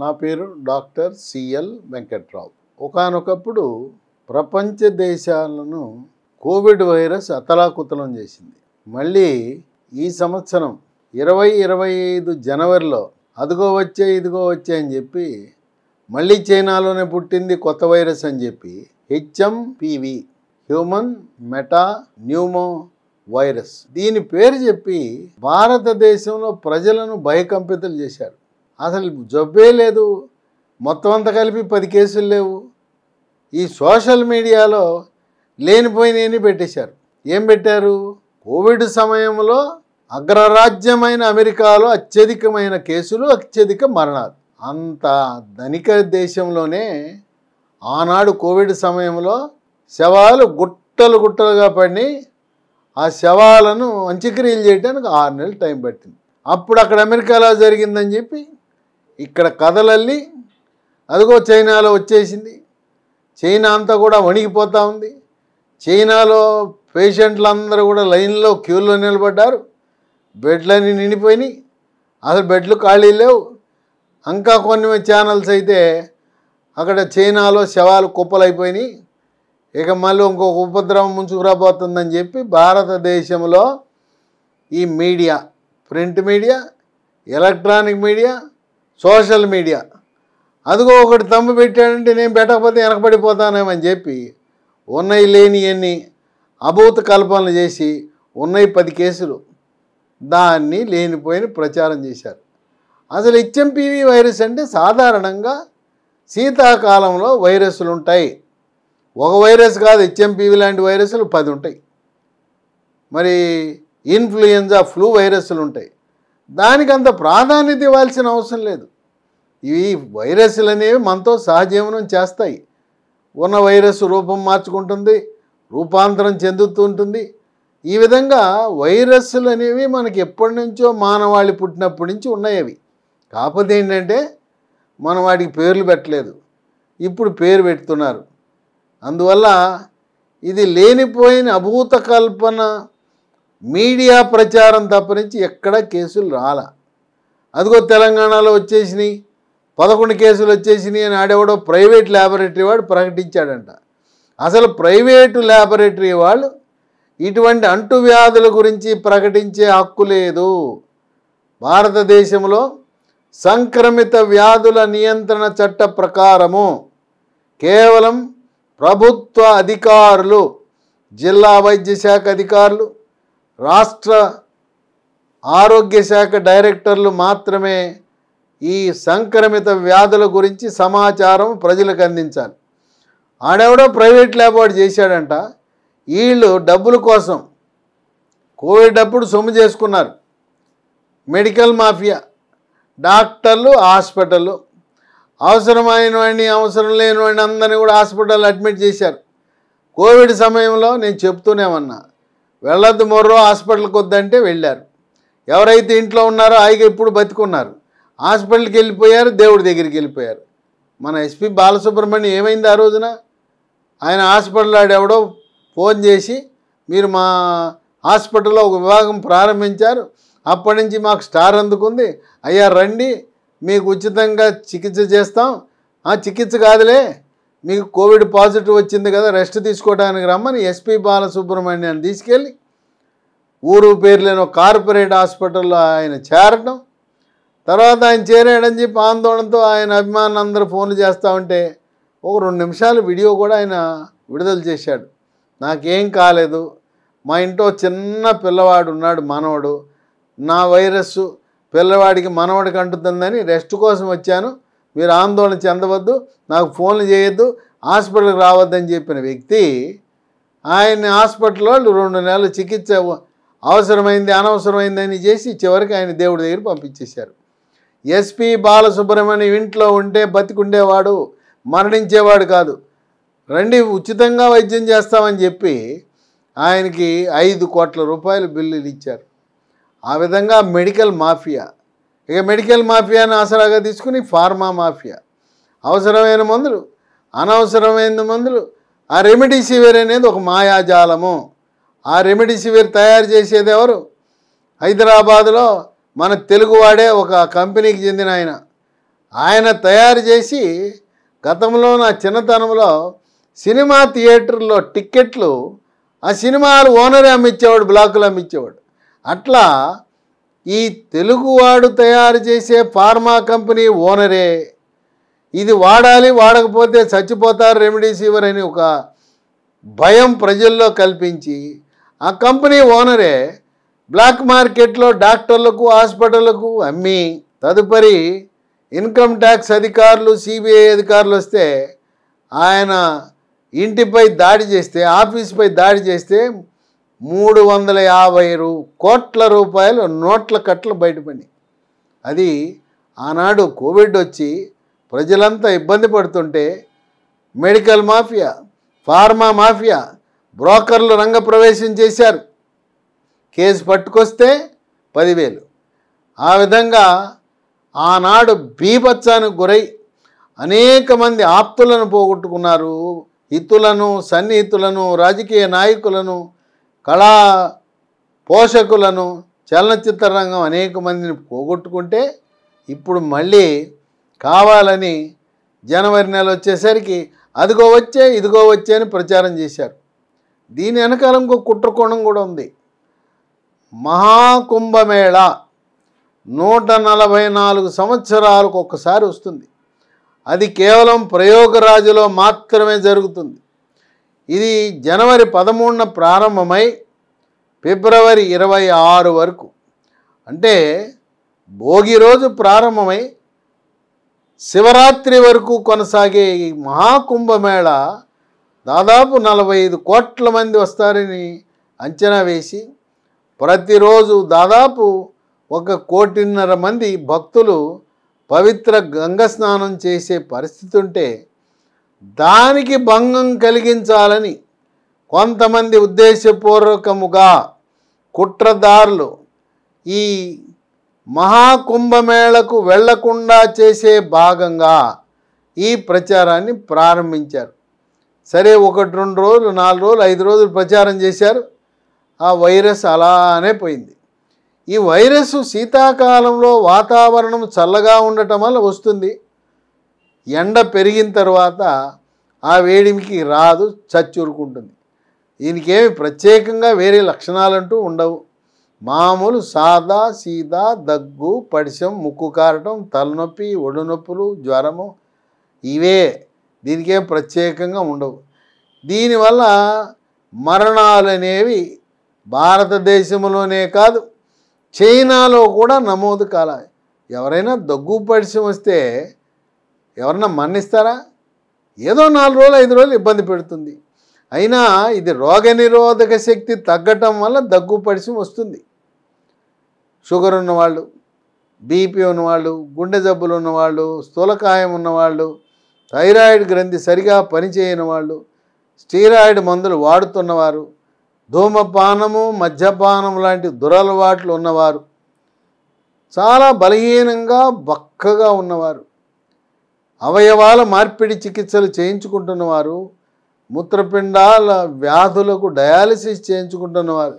నా పేరు doctor CL Venkatrao. ఒకానొకప్పుడు ప్రపంచ దేశాలను కోవిడ్ వైరస్ అతలాకుతలం చేసింది. మళ్ళీ ఈ సంవత్సరం 2025 జనవరిలో అదిగో వచ్చే ఇదిగో వచ్చే అని చెప్పి మళ్ళీ చైనాలోనే పుట్టింది కొత్త వైరస్ అని చెప్పి HMPV human meta pneumo virus దీని పేరు చెప్పి భారతదేశంలో ప్రజలను భయకంపితులు చేశారు. అసలు జబ్బే లేదు, మొత్తం అంతా కలిపి 10 కేసులు లేవు. ఈ సోషల్ మీడియాలో లేనిపోయినని పెట్టేశారు. ఏం పెట్టారు? కోవిడ్ సమయంలో అగ్రరాజ్యమైన అమెరికాలో అత్యధికమైన కేసులు, అత్యధిక మరణాలు. అంత ధనిక దేశంలోనే ఆనాడు కోవిడ్ సమయంలో శవాలు గుట్టలు గుట్టలుగా పడి ఆ శవాలను అంత్యక్రియలు చేయడానికి 6 నెలలు టైం పట్టింది. అప్పుడు అక్కడ అమెరికాలో జరిగిందని చెప్పి ఇక్కడ కథలల్లి అదిగో చైనాలో వచ్చేసింది. చైనా అంతా కూడా వణికిపోతూ ఉంది. చైనాలో పేషెంట్లు అందరూ కూడా లైన్లో క్యూలో నిలబడ్డారు. బెడ్లన్నీ నిండిపోయినాయి, అసలు బెడ్లు ఖాళీ లేవు. ఇంకా కొన్ని ఛానల్స్ అయితే అక్కడ చైనాలో శవాలు కుప్పలైపోయినాయి, ఇక మళ్ళీ ఇంకొక ఉపద్రవం ముంచుకురాబోతుందని చెప్పి భారతదేశంలో ఈ media, print media, electronic media, social media అదిగో ఒకటి తమ్ము పెట్టాడంటే నేను పెట్టకపోతే వెనకబడిపోతానేమని చెప్పి ఉన్నాయి లేనివన్నీ అభూత కల్పనలు చేసి ఉన్నాయి 10 కేసులు దాన్ని లేనిపోయిన ప్రచారం చేశారు. అసలు హెచ్ఎంపివి వైరస్ అంటే సాధారణంగా శీతాకాలంలో వైరస్లు ఉంటాయి. ఒక వైరస్ కాదు, హెచ్ఎంపివి లాంటి వైరస్లు 10 ఉంటాయి. మరి ఇన్ఫ్లుయెంజా, ఫ్లూ వైరస్లు ఉంటాయి. దానికి అంత ప్రాధాన్యత ఇవ్వాల్సిన అవసరం లేదు. ఇవి వైరస్లు అనేవి మనతో సహజీవనం చేస్తాయి. ఉన్న వైరస్ రూపం మార్చుకుంటుంది, రూపాంతరం చెందుతుంటుంది. ఈ విధంగా వైరస్లు అనేవి మనకి ఎప్పటి నుంచో మానవాళి పుట్టినప్పటి నుంచి ఉన్నాయి. అవి కాకపోతే ఏంటంటే మనం వాటికి పేర్లు పెట్టలేదు, ఇప్పుడు పేరు పెడుతున్నారు. అందువల్ల ఇది లేనిపోయిన అభూత కల్పన మీడియా ప్రచారం తప్పనించి ఎక్కడ కేసులు రాలా. అదిగో తెలంగాణలో వచ్చేసినాయి, 11 కేసులు వచ్చేసినాయి అని ఆడేవాడో ప్రైవేట్ ల్యాబొరేటరీ వాడు ప్రకటించాడంట. అసలు ప్రైవేటు ల్యాబొరేటరీ వాళ్ళు ఇటువంటి అంటువ్యాధుల గురించి ప్రకటించే హక్కు లేదు. భారతదేశంలో సంక్రమిత వ్యాధుల నియంత్రణ చట్ట ప్రకారము కేవలం ప్రభుత్వ అధికారులు, జిల్లా వైద్య శాఖ అధికారులు, రాష్ట్ర ఆరోగ్య శాఖ డైరెక్టర్లు మాత్రమే ఈ సంక్రమిత వ్యాధుల గురించి సమాచారం ప్రజలకు అందించాలి. ఆడెవడో ప్రైవేట్ ల్యాబ్ వాడు చేశాడంట. వీళ్ళు డబ్బుల కోసం కోవిడ్ అప్పుడు సొమ్ము చేసుకున్నారు. మెడికల్ మాఫియా, డాక్టర్లు, హాస్పిటళ్ళు, అవసరమైన వాడిని అవసరం లేని వాడిని అందరినీ కూడా హాస్పిటల్ అడ్మిట్ చేశారు. కోవిడ్ సమయంలో నేను చెప్తూనే ఉన్నా, వెళ్ళొద్దు మొర్రో, హాస్పిటల్కి వద్దంటే వెళ్ళారు. ఎవరైతే ఇంట్లో ఉన్నారో హాయిగా ఇప్పుడు బతికున్నారు, హాస్పిటల్కి వెళ్ళిపోయారు, దేవుడి దగ్గరికి వెళ్ళిపోయారు. మన ఎస్పీ బాలసుబ్రహ్మణ్యం ఏమైంది ఆ రోజున? ఆయన హాస్పిటల్ ఆడెవడో ఫోన్ చేసి మీరు మా హాస్పిటల్లో ఒక విభాగం ప్రారంభించారు, అప్పటి నుంచి మాకు స్టార్ అందుకుంది, అయ్యా రండి మీకు ఉచితంగా చికిత్స చేస్తాం. చికిత్స కాదులే, మీకు కోవిడ్ పాజిటివ్ వచ్చింది కదా, రెస్ట్ తీసుకోవడానికి రమ్మని ఎస్పీ బాలసుబ్రహ్మణ్యాన్ని తీసుకెళ్ళి ఊరు పేరు లేని కార్పొరేట్ హాస్పిటల్లో ఆయన చేరటం. తర్వాత ఆయన చేరాడని చెప్పి ఆందోళనతో ఆయన అభిమానులందరూ ఫోన్లు చేస్తూ ఉంటే ఒక 2 నిమిషాలు వీడియో కూడా ఆయన విడుదల చేశాడు. నాకేం కాలేదు, మా ఇంట్లో చిన్న పిల్లవాడు ఉన్నాడు, మనవడు, నా వైరస్సు పిల్లవాడికి మనవడికి అంటుతుందని రెస్ట్ కోసం వచ్చాను, మీరు ఆందోళన చెందవద్దు, నాకు ఫోన్లు చేయొద్దు, హాస్పిటల్కి రావద్దని చెప్పిన వ్యక్తి ఆయన్ని హాస్పిటల్లో 2 నెలలు చికిత్స అవసరమైంది అనవసరమైందని చేసి చివరికి ఆయన దేవుడి దగ్గర పంపించేశారు. ఎస్పీ బాలసుబ్రహ్మణ్యం ఇంట్లో ఉంటే బతికుండేవాడు, మరణించేవాడు కాదు. రండి ఉచితంగా వైద్యం చేస్తామని చెప్పి ఆయనకి 5 కోట్ల రూపాయలు బిల్లులు ఇచ్చారు. ఆ విధంగా మెడికల్ మాఫియా, ఇక మెడికల్ మాఫియాను ఆసరాగా తీసుకుని ఫార్మా మాఫియా, అవసరమైన మందులు, అనవసరమైన మందులు. ఆ రెమిడిసివిర్ అనేది ఒక మాయాజాలము. ఆ రెమిడిసివిర్ తయారు చేసేది ఎవరు? హైదరాబాదులో మన తెలుగువాడే ఒక కంపెనీకి చెందిన ఆయన. ఆయన తయారు చేసి గతంలో నా చిన్నతనంలో సినిమా థియేటర్లో టిక్కెట్లు ఆ సినిమాలు ఓనరే అమ్మించేవాడు, బ్లాకులు అమ్మించేవాడు. అట్లా ఈ తెలుగువాడు తయారు చేసే ఫార్మా కంపెనీ ఓనరే ఇది వాడాలి, వాడకపోతే చచ్చిపోతారు రెమిడీసివిర్ అని ఒక భయం ప్రజల్లో కల్పించి ఆ కంపెనీ ఓనరే బ్లాక్ మార్కెట్లో డాక్టర్లకు హాస్పిటళ్లకు అమ్మి తదుపరి ఇన్కమ్ ట్యాక్స్ అధికారులు సిబిఐ అధికారులు వస్తే ఆయన ఇంటిపై దాడి చేస్తే, ఆఫీసుపై దాడి చేస్తే 350 కోట్ల రూపాయలు నోట్ల కట్టలు బయటపడి. అది ఆనాడు కోవిడ్ వచ్చి ప్రజలంతా ఇబ్బంది పడుతుంటే మెడికల్ మాఫియా, ఫార్మా మాఫియా, బ్రోకర్లు రంగప్రవేశం చేశారు. కేసు పట్టుకొస్తే 10,000. ఆ విధంగా ఆనాడు బీభత్సానికి గురై అనేక మంది ఆప్తులను పోగొట్టుకున్నారు. హితులను, సన్నిహితులను, రాజకీయ నాయకులను, కళా పోషకులను, చలనచిత్ర రంగం అనేక మందిని పోగొట్టుకుంటే ఇప్పుడు మళ్ళీ కావాలని జనవరి నెల వచ్చేసరికి అదిగో వచ్చే ఇదిగో వచ్చే అని ప్రచారం చేశారు. దీని వెనకాల ఇంకో కుట్రకోణం కూడా ఉంది. మహాకుంభమేళ 144 సంవత్సరాలకు ఒక్కసారి వస్తుంది. అది కేవలం ప్రయోగరాజులో మాత్రమే జరుగుతుంది. ఇది జనవరి 13న ప్రారంభమై ఫిబ్రవరి 26 వరకు, అంటే భోగి రోజు ప్రారంభమై శివరాత్రి వరకు కొనసాగే ఈ మహాకుంభమేళ దాదాపు 45 కోట్ల మంది వస్తారని అంచనా వేసి ప్రతిరోజు దాదాపు 1.5 కోటి మంది భక్తులు పవిత్ర గంగ స్నానం చేసే పరిస్థితి ఉంటే దానికి భంగం కలిగించాలని కొంతమంది ఉద్దేశపూర్వకముగా కుట్రదారులు ఈ మహాకుంభమేళకు వెళ్లకుండా చేసే భాగంగా ఈ ప్రచారాన్ని ప్రారంభించారు. సరే, 1-2 రోజులు, 4 రోజులు, 5 రోజులు ప్రచారం చేశారు. ఆ వైరస్ అలానే పోయింది. ఈ వైరస్ శీతాకాలంలో వాతావరణం చల్లగా ఉండటం వల్ల వస్తుంది. ఎండ పెరిగిన తర్వాత ఆ వేడిమికి రాదు, చచ్చూరుకుంటుంది. దీనికేమి ప్రత్యేకంగా వేరే లక్షణాలంటూ ఉండవు. మామూలు సాదా సీదా దగ్గు, పడిశం, ముక్కు కారటం, తలనొప్పి, ఒడునొప్పులు, జ్వరము, ఇవే. దీనికేం ప్రత్యేకంగా ఉండవు. దీనివల్ల మరణాలు అనేవి భారతదేశంలోనే కాదు చైనాలో కూడా నమోదు కాల. ఎవరైనా దగ్గు పడిశం వస్తే ఎవరన్నా మరణిస్తారా? ఏదో 4 రోజులు 5 రోజులు ఇబ్బంది పెడుతుంది. అయినా ఇది రోగనిరోధక శక్తి తగ్గటం వల్ల దగ్గు పడిశం వస్తుంది. షుగర్ ఉన్నవాళ్ళు, బీపీ ఉన్నవాళ్ళు, గుండె జబ్బులు ఉన్నవాళ్ళు, స్థూలకాయం ఉన్నవాళ్ళు, థైరాయిడ్ గ్రంథి సరిగా పనిచేయని వాళ్ళు, స్టీరాయిడ్ మందులు వాడుతున్నవారు, ధూమపానము, మద్యపానం లాంటి దురలవాట్లు ఉన్నవారు, చాలా బలహీనంగా బక్కగా ఉన్నవారు, అవయవాల మార్పిడి చికిత్సలు చేయించుకుంటున్నవారు, మూత్రపిండాల వ్యాధులకు డయాలసిస్ చేయించుకుంటున్నవారు,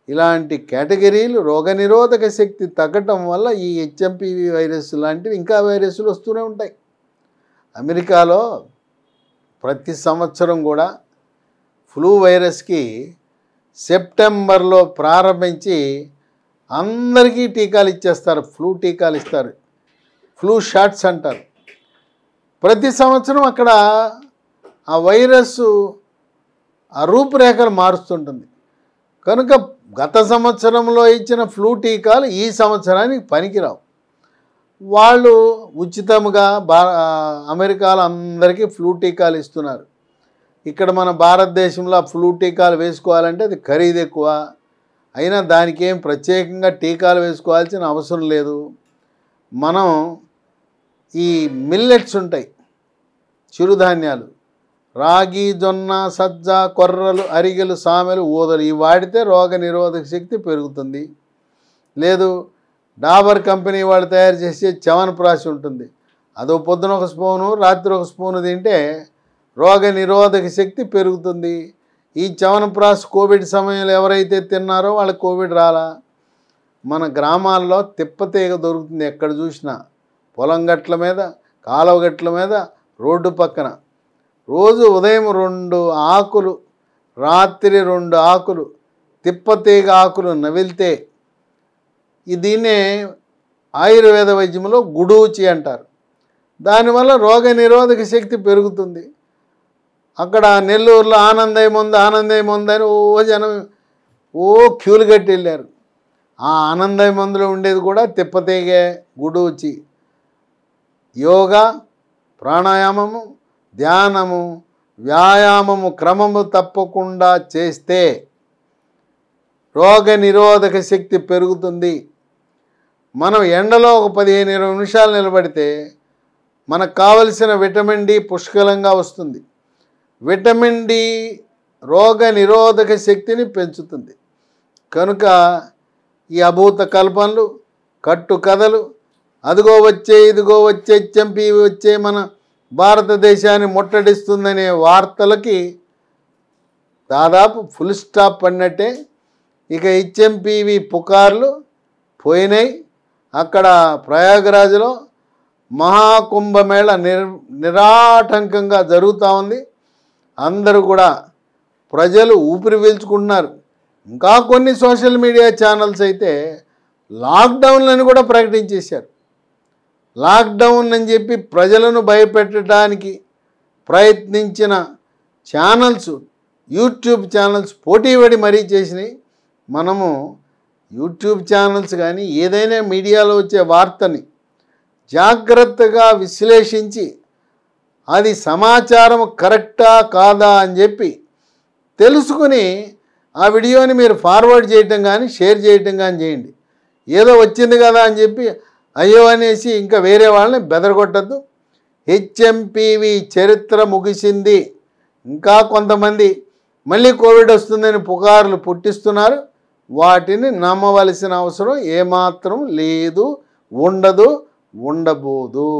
ఇలాంటి కేటగిరీలు రోగనిరోధక శక్తి తగ్గటం వల్ల ఈ హెచ్ఎంపివి వైరస్ లాంటివి ఇంకా వైరస్లు వస్తూనే ఉంటాయి. అమెరికాలో ప్రతి సంవత్సరం కూడా ఫ్లూ వైరస్కి సెప్టెంబర్లో ప్రారంభించి అందరికీ టీకాలు ఇచ్చేస్తారు. ఫ్లూ టీకాలు ఇస్తారు, ఫ్లూ షాట్స్ అంటారు. ప్రతి సంవత్సరం అక్కడ ఆ వైరస్ ఆ రూపురేఖలు మారుస్తుంటుంది. కనుక గత సంవత్సరంలో ఇచ్చిన ఫ్లూ టీకాలు ఈ సంవత్సరానికి పనికిరావు. వాళ్ళు ఉచితంగా అమెరికాలో అందరికీ ఫ్లూ టీకాలు ఇస్తున్నారు. ఇక్కడ మన భారతదేశంలో ఫ్లూ టీకాలు వేసుకోవాలంటే అది ఖరీదు ఎక్కువ. అయినా దానికి ఏం ప్రత్యేకంగా టీకాలు వేసుకోవాల్సిన అవసరం లేదు. మనం ఈ మిల్లెట్స్ ఉంటాయి, చిరుధాన్యాలు, రాగి, జొన్న, సజ్జ, కొర్రలు, అరిగెలు, సామెలు, ఊదలు, ఇవి వాడితే రోగ నిరోధక శక్తి పెరుగుతుంది. లేదు, డాబర్ కంపెనీ వాళ్ళు తయారు చేసే చ్యవనప్రాశి ఉంటుంది, అదో పొద్దున 1 స్పూను, రాత్రి 1 స్పూను తింటే రోగ నిరోధక శక్తి పెరుగుతుంది. ఈ చ్యవనప్రాశి కోవిడ్ సమయంలో ఎవరైతే తిన్నారో వాళ్ళకి కోవిడ్ రాలా. మన గ్రామాల్లో తిప్పతీగ దొరుకుతుంది ఎక్కడ చూసినా. పొలం గట్ల మీద, కాలువ గట్ల మీద, రోడ్డు పక్కన రోజు ఉదయం 2 ఆకులు, రాత్రి 2 ఆకులు, తిప్పతీగ ఆకులు నవిలితే దీన్నే ఆయుర్వేద వైద్యంలో గుడూచి అంటారు. దానివల్ల రోగ నిరోధక శక్తి పెరుగుతుంది. అక్కడ నెల్లూరులో ఆనందయ్య మందు అని జనం క్యూలు కట్టి వెళ్ళారు. ఆ ఆనందయ్య మందులో ఉండేది కూడా తిప్పతీగే, గుడూచి. యోగా, ప్రాణాయామము, ధ్యానము, వ్యాయామము క్రమము తప్పకుండా చేస్తే రోగ నిరోధక శక్తి పెరుగుతుంది. మనం ఎండలో ఒక 15-20 నిమిషాలు నిలబడితే మనకు కావలసిన విటమిన్ డి పుష్కలంగా వస్తుంది. విటమిన్ డి రోగ నిరోధక శక్తిని పెంచుతుంది. కనుక ఈ అభూత కల్పనలు, కట్టు కథలు, అదిగో వచ్చే ఇదిగో వచ్చే హెచ్ఎంపీవి వచ్చే మన భారతదేశాన్ని ముట్టడిస్తుందనే వార్తలకి దాదాపు ఫుల్ స్టాప్ పడినట్టే. ఇక హెచ్ఎంపీవి పుకార్లు పోయినాయి. అక్కడ ప్రయాగరాజ్లో మహాకుంభమేళ నిరాటంకంగా జరుగుతూ ఉంది. అందరూ కూడా ప్రజలు ఊపిరి పీల్చుకుంటున్నారు. ఇంకా కొన్ని సోషల్ మీడియా ఛానల్స్ అయితే లాక్డౌన్లను కూడా ప్రకటించేశారు. లాక్డౌన్ అని చెప్పి ప్రజలను భయపెట్టడానికి ప్రయత్నించిన ఛానల్స్, యూట్యూబ్ ఛానల్స్ పోటీపడి మరీ చేసినాయి. మనము యూట్యూబ్ ఛానల్స్ కానీ ఏదైనా మీడియాలో వచ్చే వార్తని జాగ్రత్తగా విశ్లేషించి అది సమాచారం కరెక్టా కాదా అని చెప్పి తెలుసుకుని ఆ వీడియోని మీరు ఫార్వర్డ్ చేయటం కానీ షేర్ చేయటం కానీ చేయండి. ఏదో వచ్చింది కదా అని చెప్పి అయ్యో అనేసి ఇంకా వేరే వాళ్ళని బెదరగొట్టద్దు. హెచ్ఎంపీవి చరిత్ర ముగిసింది. ఇంకా కొంతమంది మళ్ళీ కోవిడ్ వస్తుందని పుకార్లు పుట్టిస్తున్నారు. వాటిని నమ్మవలసిన అవసరం ఏమాత్రం లేదు, ఉండదు, ఉండబోదు.